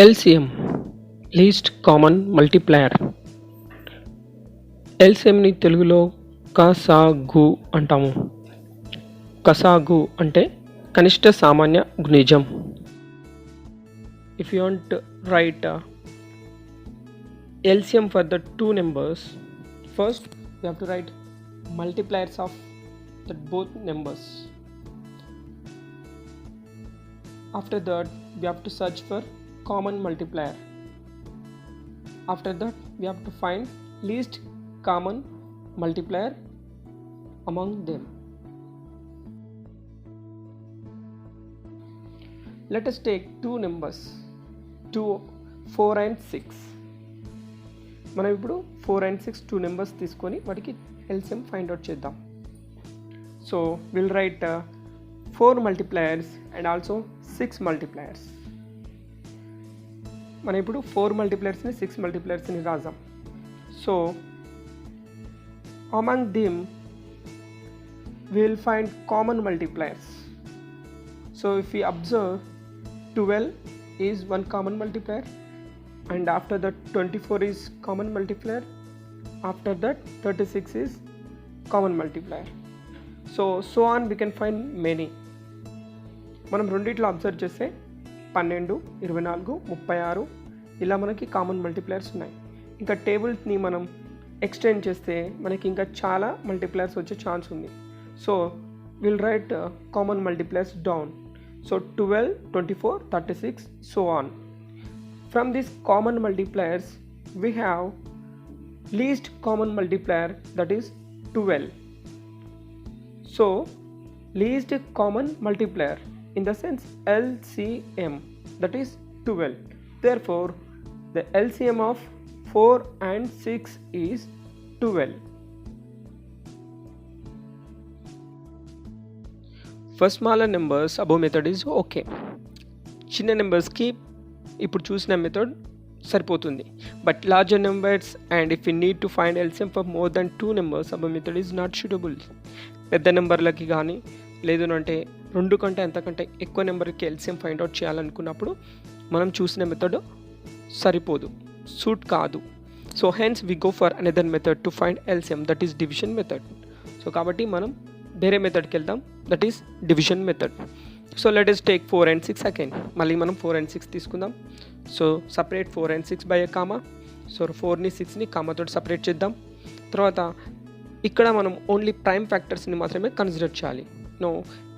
LCM least common multiplier. ఎల్సిఎంని తెలుగులో కసాగు అంటాము. కసాగు అంటే కనిష్ట సామాన్య గుణిజం. If you want to write LCM for the two numbers, first we have to write multipliers of the both numbers. After that we have to search for common multiplier. After that we have to find least common multiplier among them. Let us take two numbers 4 and 6. మనం ఇప్పుడు 4 and 6 2 numbers తీసుకొని వాటికి LCM find out చేద్దాం. So will write 4 multipliers and also 6 multipliers. మనం ఇప్పుడు 4 మల్టిప్లయర్స్ని 6 మల్టిప్లయర్స్ని రాద్దాం. So among them we will find common multipliers. So if we observe 12 is one common multiplier, and after that 24 is common multiplier, after that 36 is common multiplier. So on we can find many. మనం రెండిట్లో observe చేస్తే 12, 24, 36 ఇలా మనకి common multipliers ఉన్నాయి. ఇంకా టేబుల్ని మనం extend చేస్తే మనకి ఇంకా చాలా మల్టిప్లయర్స్ వచ్చే ఛాన్స్ ఉంది. So will right common multipliers down. So 12, 24, 36, so on. From these common multipliers we have least common multiplier, that is 12. So least common multiplier in the sense LCM, that is 12. Therefore the LCM of 4 and 6 is 12. For smaller numbers above method is okay. చిన్న నెంబర్స్కి ఇప్పుడు చూసిన method సరిపోతుంది. But larger numbers and if you need to find LCM for more than 2 numbers above method is not suitable. పెద్ద నెంబర్లకి కానీ లేదు అంటే 2 కంటే అంతకంటే ఎక్కువ నెంబర్కి ఎల్సిఎం ఫైండ్ అవుట్ చేయాలనుకున్నప్పుడు మనం చూసిన మెథడ్ సరిపోదు, సూట్ కాదు. So hence we go for another method to find LCM, that is division method. So కాబట్టి మనం వేరే మెథడ్కి వెళ్దాం, that is division method. So let us take 4 and 6 again. మళ్ళీ మనం 4 and 6 తీసుకుందాం. So separate 4 and 6 by a comma. So 4ని 6ని కామాతో సపరేట్ చేద్దాం. తర్వాత ఇక్కడ మనం ఓన్లీ ప్రైమ్ ఫ్యాక్టర్స్ని మాత్రమే కన్సిడర్ చేయాలి. No,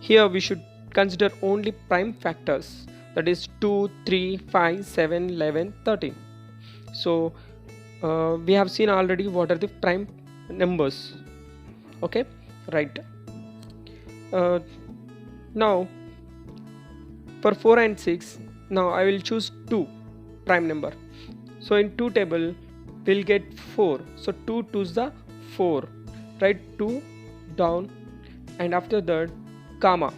here we should consider only prime factors, that is 2, 3, 5, 7, 11, 13. So we have seen already what are the prime numbers. Okay, right. Now for 4 and 6, now I will choose 2 prime number. So in 2 table we'll get 4. So 2 2's the 4. Write 2 down, and after that comma.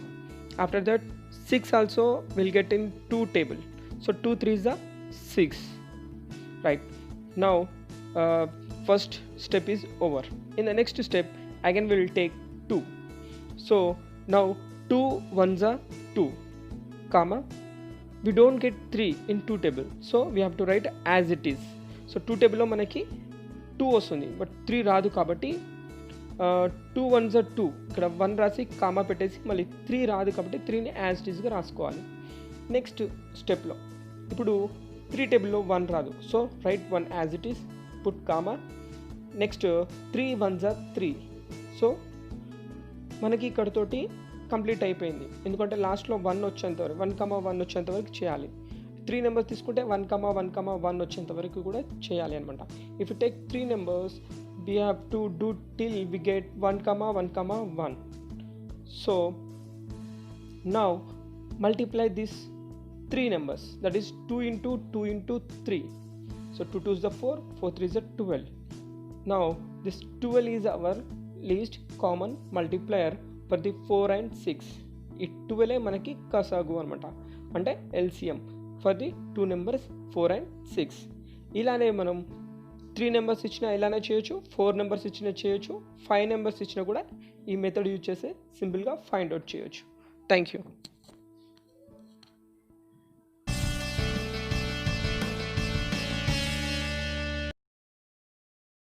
After that 6 also will get in 2 table. So 2 3's the 6. Right. Now first step is over. In the next step again we will take 2. So now 2 1's are 2, comma, we don't get 3 in 2 table, so we have to write as it is. So 2 table లో మనకి 2 వస్తుంది, but 3 రాదు కాబట్టి 2 1's are 2, ఇక్కడ 1 రాసి comma పెట్టేసి మళ్ళీ 3 రాదు కాబట్టి 3ని యాజ్ ఇట్ ఈస్గా రాసుకోవాలి. నెక్స్ట్ స్టెప్లో ఇప్పుడు 3 టేబుల్లో 1 రాదు, so right 1 as it is, put comma. Next 3 1's are 3. So మనకి ఇక్కడతోటి కంప్లీట్ అయిపోయింది, ఎందుకంటే లాస్ట్లో 1 వచ్చేంత వరకు 1,1 వచ్చేంత వరకు చేయాలి. 3 నెంబర్స్ తీసుకుంటే 1,1,1 వచ్చేంత వరకు కూడా చేయాలి అనమాట. If you take 3 numbers we have to do till we get 1,1,1. So now multiply this 3 numbers, that is 2 into 2 into 3. సో 2 2's the 4, 4 3's the 12. Now this 12 is our least common multiplier for the 4 and 6. ఈ 12 మనకి కసాగు అనమాట, అంటే LCM for the 2 numbers 4 and 6. ఇలానే మనం 3 numbers ఇచ్చినా ఇలానే చేయొచ్చు, 4 నెంబర్స్ ఇచ్చినా చేయొచ్చు, 5 నెంబర్స్ ఇచ్చినా కూడా ఈ మెథడ్ యూజ్ చేసి సింపుల్గా ఫైండ్ అవుట్ చేయొచ్చు. Thank you.